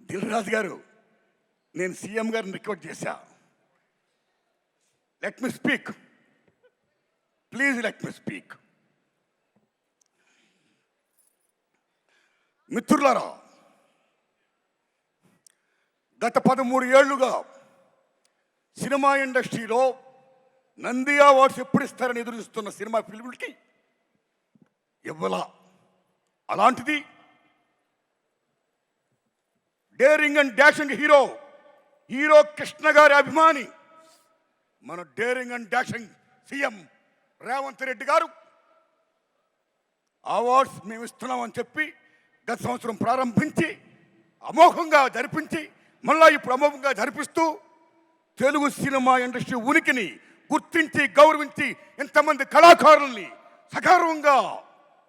దిల్ రాజు గారు, నేను సీఎం గారిని రిక్వెస్ట్ చేశా, let me speak, please let me speak. మిత్రులారా, గత 13 ఏళ్లుగా సినిమా ఇండస్ట్రీలో నంది అవార్డ్స్ ఎప్పుడు ఇస్తారని ఎదురుస్తున్న సినిమా ఫిల్ములకి ఇవ్వలా. అలాంటిది daring and dashing hero Krishna గారి అభిమాని మన daring and dashing CM Revanth Reddy గారు అవార్డ్స్ మేము ఇస్తున్నామని చెప్పి గత సంవత్సరం ప్రారంభించి అమోఘంగా జరిపించి మళ్ళా ఇప్పుడు అమోఘంగా జరిపిస్తూ తెలుగు సినిమా ఇండస్ట్రీ ఉనికిని గుర్తించి గౌరవించి ఇంతమంది కళాకారుల్ని సగర్వంగా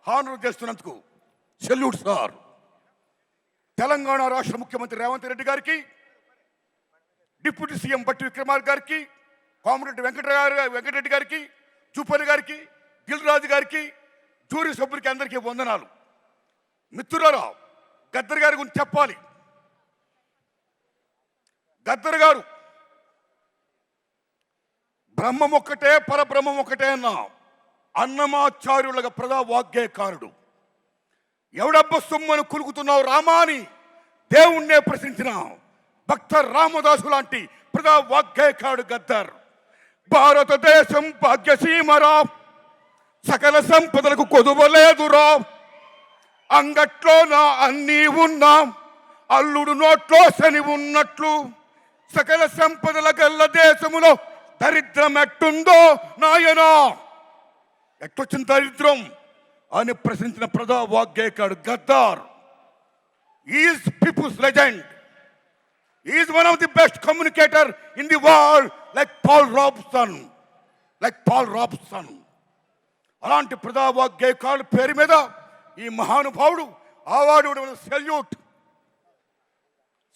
హానర్ చేస్తున్నందుకు సెల్యూట్ సార్. తెలంగాణ రాష్ట్ర ముఖ్యమంత్రి రేవంత్ రెడ్డి గారికి, డిప్యూటీ సీఎం బట్టి విక్రమార్క గారికి, కోమరెడ్డి వెంకటరెడ్డి గారికి, జూపల్లి గారికి, దిల్ రాజు గారికి, జూరీ సభ్యులకి అందరికీ వందనాలు. మిత్రులారా, గద్దర్ గారి గురించి చెప్పాలి. గద్దర్ గారు బ్రహ్మం ఒక్కటే పరబ్రహ్మం ఒక్కటే అన్న అన్నమాచార్యులుగా ప్రజా వాగ్గేయకారుడు. ఎవడబ్బ సొమ్మను కులుకుతున్నావు రామా అని దేవుణ్ణే ప్రశ్నించిన భక్త రామదాసు లాంటి ప్రజా వాగ్గేయకారుడు గద్దర్. భారతదేశం భాగ్యసీమరా, సకల సంపదలకు కొదువలేదురా, అంగట్లో నా అన్నీ ఉన్నా అల్లుడు నోట్లో శని ఉన్నట్లు, సకల సంపదల గల్ల దేశములో దరిద్రం ఎట్టుందో నాయనా, ఎట్టొచ్చిన దరిద్రం అని ప్రశ్నించిన ప్రజా వాగ్గేయకాడు Gaddar. Is people's legend, is one of the best communicator in the world, like Paul Robeson. అలాంటి ప్రజా వాగ్గేయకాడు పేరు మీద ఈ మహానుభావుడు అవార్డు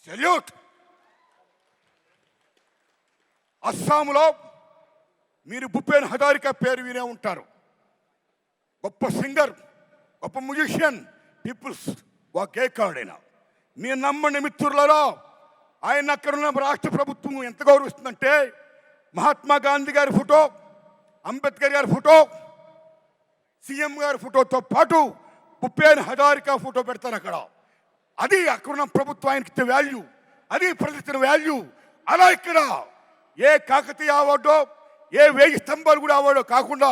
సెల్యూట్. అస్సాంలో మీరు భూపేన్ హజారికా పేరు వినే ఉంటారు. గొప్ప సింగర్, గొప్ప మ్యూజిషియన్, పీపుల్స్ వాగ్గేయకారుడైన. మీరు నమ్మండి మిత్రులలో, ఆయన అక్కడ ఉన్న రాష్ట్ర ప్రభుత్వం ఎంత గౌరవిస్తుందంటే మహాత్మా గాంధీ గారి ఫోటో, అంబేద్కర్ గారి ఫోటో, సీఎం గారి ఫోటోతో పాటు భూపేన్ హజారికా ఫోటో పెడతారు అక్కడ. అది అక్కడున్న ప్రభుత్వం ఆయనకి ఇచ్చే వాల్యూ, అది ప్రజలిచ్చిన వాల్యూ. అలా ఇక్కడ ఏ కాకతీయ అవార్డో, ఏ 1000 స్తంభాలు కూడా అవార్డో కాకుండా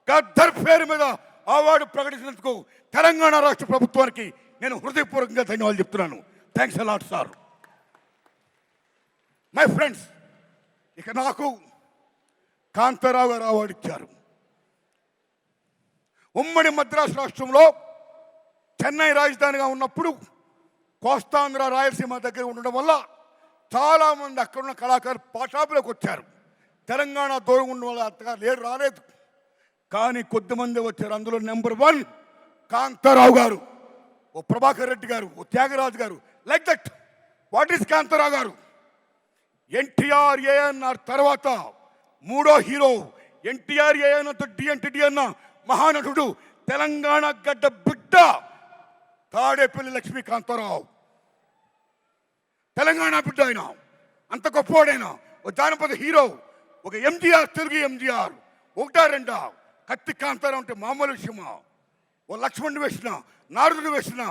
గద్దర్ పేరు మీద అవార్డు ప్రకటించినందుకు తెలంగాణ రాష్ట్ర ప్రభుత్వానికి నేను హృదయపూర్వకంగా ధన్యవాదాలు చెప్తున్నాను. Thanks a lot sir. My friends, ఇక నాకు కాంతారావు గారు అవార్డు ఇచ్చారు. ఉమ్మడి మద్రాసు రాష్ట్రంలో చెన్నై రాజధానిగా ఉన్నప్పుడు కోస్తాంధ్ర రాయలసీమ దగ్గర ఉండడం వల్ల చాలామంది అక్కడున్న కళాకారులు పాఠాపులోకి వచ్చారు. తెలంగాణ దూరం ఉండడం వల్ల అంతగా రాలేదు. కానీ కొద్దిమంది వచ్చారు. అందులో నెంబర్ 1 కాంతారావు గారు, ఓ ప్రభాకర్ రెడ్డి గారు, ఓ త్యాగరాజు గారు. Like that. What is Kantharao గారు? ఎన్టీఆర్ ఏఎన్ఆర్ తర్వాత 3వ హీరో. ఎన్టీఆర్ ఏఎన్ఆర్తో డి అన్న మహానటుడు, తెలంగాణ గడ్డ బిడ్డ తాడేపల్లి లక్ష్మీకాంతారావు. తెలంగాణ బిడ్డ ఆయన, అంత గొప్పవాడైనా. ఒక జానపద హీరో, ఒక ఎంజీఆర్, తెలుగు ఎంజీఆర్. 1-2 కత్తి కాంతారావు అంటే మామూలు విషయమా? ఓ లక్ష్మణుడు వేసిన, నారదుడు వేసిన,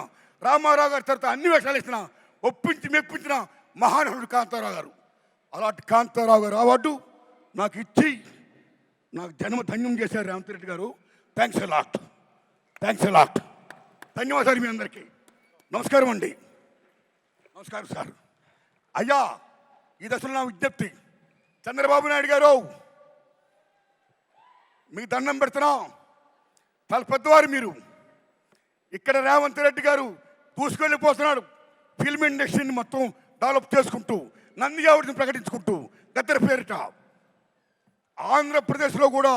రామారావు గారి తర్వాత అన్ని వేషాలు వేసిన, ఒప్పించి మెప్పించిన మహానటుడు కాంతారావు గారు. అలాంటి కాంతారావు గారు అవార్డు నాకు ఇచ్చి నాకు జన్మ ధన్యం చేశారు రేవంత్ రెడ్డి గారు. Thanks a lot. ధన్యవాదాలు మీ అందరికీ. నమస్కారం అండి. నమస్కారం సార్. అయ్యా, ఈ దశలో నా విజ్ఞప్తి, చంద్రబాబు నాయుడు గారు మీకు దండం పెడుతున్నాం. చాలా పెద్దవారు మీరు. ఇక్కడ రేవంత్ రెడ్డి గారు దూసుకెళ్ళిపోతున్నాడు. ఫిల్మ్ ఇండస్ట్రీని మొత్తం డెవలప్ చేసుకుంటూ, నంది అవార్డుని ప్రకటించుకుంటూ, గద్దర్ పేరిట ఆంధ్రప్రదేశ్లో కూడా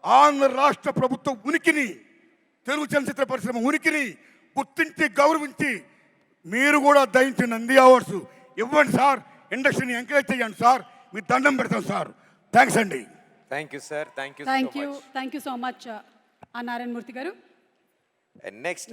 ఆంధ్ర రాష్ట్ర ప్రభుత్వ ఉనికిని, తెలుగు చలనచిత్ర పరిశ్రమ ఉనికిని గుర్తించి గౌరవించి మీరు కూడా దయించి నంది అవార్డ్స్ ఇవ్వండి సార్. ఇండస్ట్రీని ఎంకరేజ్ చేయండి సార్. మీ దండం పెడతాం సార్. థ్యాంక్స్ అండి. Thank you sir. Thank you so much Narayana Murthy గారు. నెక్స్ట్